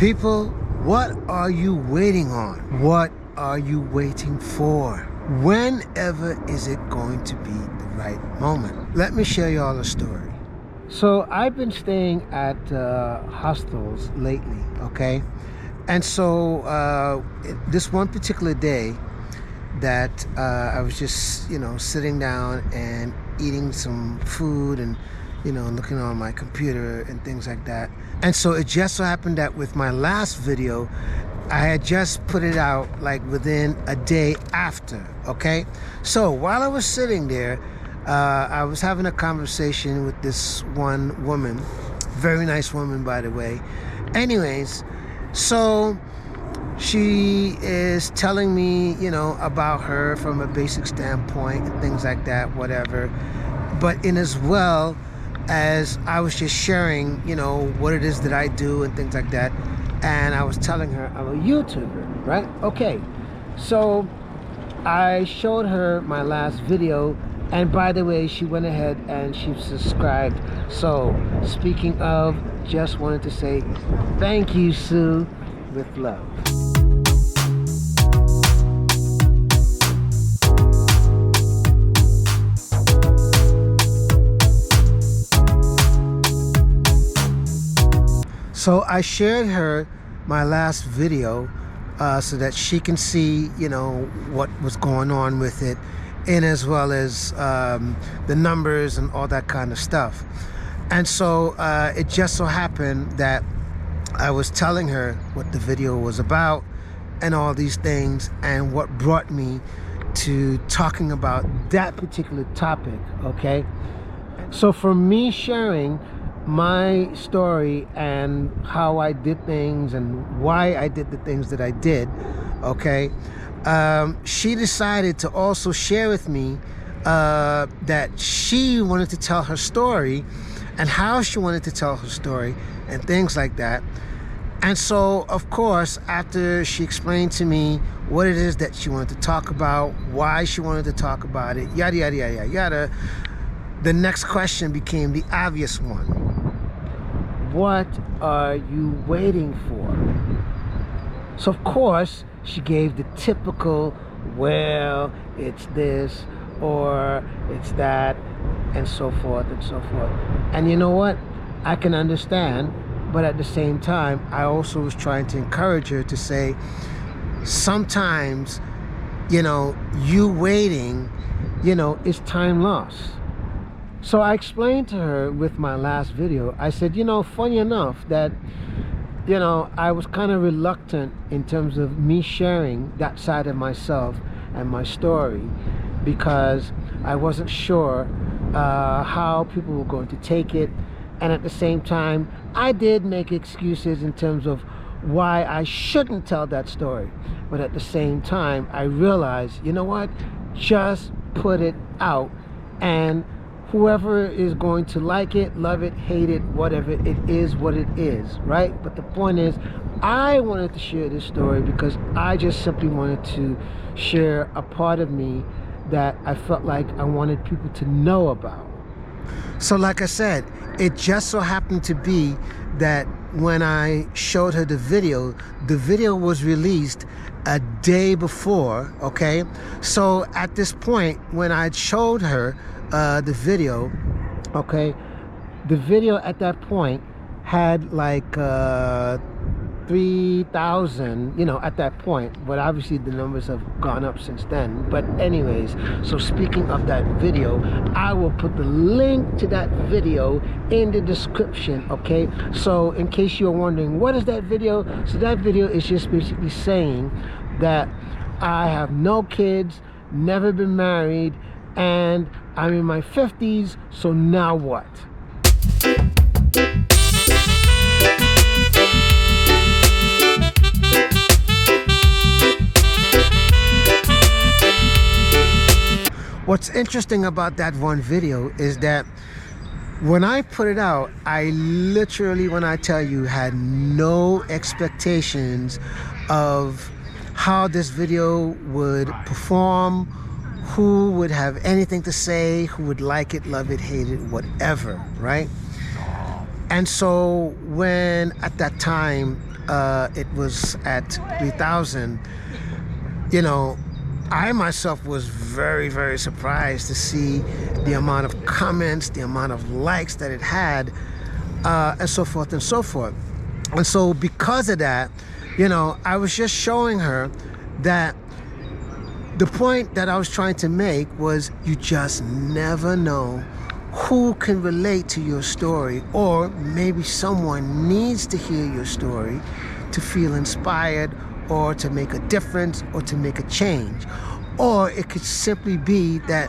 People, what are you waiting on? What are you waiting for? Whenever is it going to be the right moment? Let me share you all a story. So I've been staying at hostels lately, okay? And so this one particular day that I was just, sitting down and eating some food and looking on my computer and things like that. And so it just so happened that with my last video, I had just put it out like within a day after, okay? So while I was sitting there, I was having a conversation with this one woman, very nice woman, by the way. Anyways, so she is telling me, about her from a basic standpoint and things like that, whatever. But in as well as I was just sharing, what it is that I do and things like that. And I was telling her I'm a YouTuber, right? Okay, so I showed her my last video, and by the way, she went ahead and she subscribed. So speaking of, just wanted to say thank you, Sue, with love. So I shared her my last video so that she can see, what was going on with it, and as well as the numbers and all that kind of stuff. And so it just so happened that I was telling her what the video was about and all these things, and what brought me to talking about that particular topic, okay? So for me sharing my story and how I did things and why I did the things that I did, okay, she decided to also share with me that she wanted to tell her story and how she wanted to tell her story and things like that. And so, of course, after she explained to me what it is that she wanted to talk about, why she wanted to talk about it, yada, yada, yada, yada, yada, the next question became the obvious one. What are you waiting for? So, of course, she gave the typical, well, it's this or it's that, and so forth and so forth. And you know what? I can understand, but at the same time, I also was trying to encourage her to say, sometimes, you waiting, is time lost. So I explained to her with my last video, I said, funny enough that, I was kind of reluctant in terms of me sharing that side of myself and my story, because I wasn't sure how people were going to take it. And at the same time, I did make excuses in terms of why I shouldn't tell that story. But at the same time, I realized, you know what? Just put it out, and whoever is going to like it, love it, hate it, whatever, it is what it is, right? But the point is, I wanted to share this story because I just simply wanted to share a part of me that I felt like I wanted people to know about. So like I said, it just so happened to be that when I showed her the video was released a day before, okay? So at this point, when I showed her the video, okay, the video at that point had like 3,000, at that point, but obviously the numbers have gone up since then. But anyways, so speaking of that video, I will put the link to that video in the description, okay? So in case you're wondering, what is that video? So that video is just basically saying that I have no kids, never been married, and I'm in my 50s, so now what? What's interesting about that one video is that when I put it out, I literally, when I tell you, had no expectations of how this video would perform, who would have anything to say, who would like it, love it, hate it, whatever, right? And so when at that time it was at 3,000, you know, I myself was very, very surprised to see the amount of comments, the amount of likes that it had, and so forth and so forth. And so because of that, you know, I was just showing her that the point that I was trying to make was you just never know who can relate to your story, or maybe someone needs to hear your story to feel inspired, or to make a difference, or to make a change. Or it could simply be that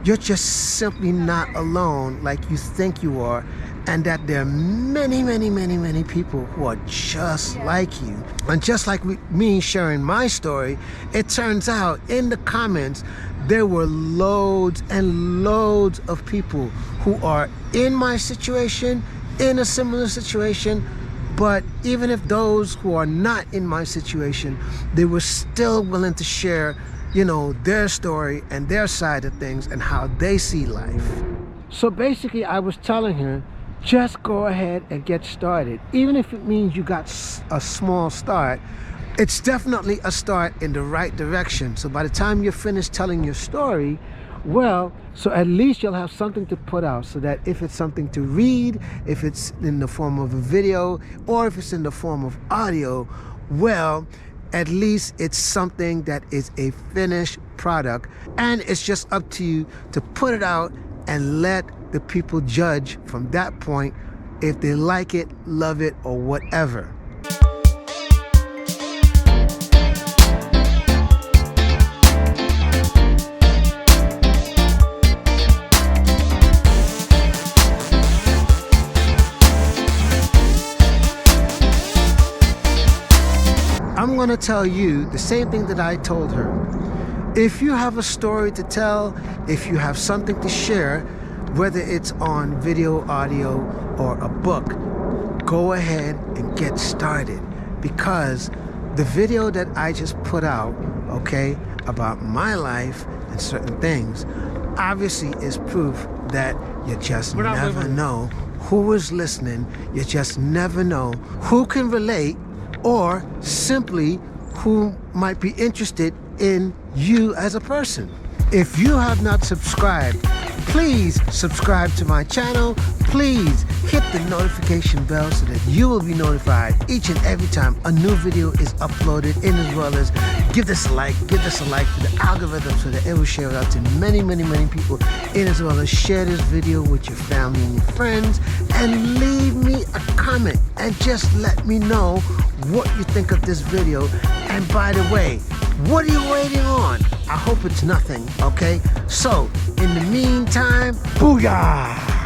you're just simply not alone like you think you are, and that there are many, many, many, many people who are just like you. And just like me sharing my story, it turns out in the comments there were loads and loads of people who are in my situation, in a similar situation. But even if those who are not in my situation, they were still willing to share, you know, their story and their side of things and how they see life. So basically I was telling her, just go ahead and get started. Even if it means you got a small start, it's definitely a start in the right direction. So by the time you're finished telling your story, well, so at least you'll have something to put out, so that if it's something to read, if it's in the form of a video, or if it's in the form of audio, well, at least it's something that is a finished product, and it's just up to you to put it out and let the people judge from that point if they like it, love it, or whatever. I'm going to tell you the same thing that I told her. If you have a story to tell, if you have something to share, whether it's on video, audio, or a book, go ahead and get started. Because the video that I just put out, okay, about my life and certain things, obviously is proof that you just never know who is listening. You just never know who can relate, or simply who might be interested in you as a person. If you have not subscribed, please subscribe to my channel. Please hit the notification bell so that you will be notified each and every time a new video is uploaded, in as well as give this a like for the algorithm so that it will share it out to many, many, many people, in as well as share this video with your family and your friends, and leave me a comment and just let me know what you think of this video. And by the way, what are you waiting on? I hope it's nothing, okay? So, in the meantime, booyah!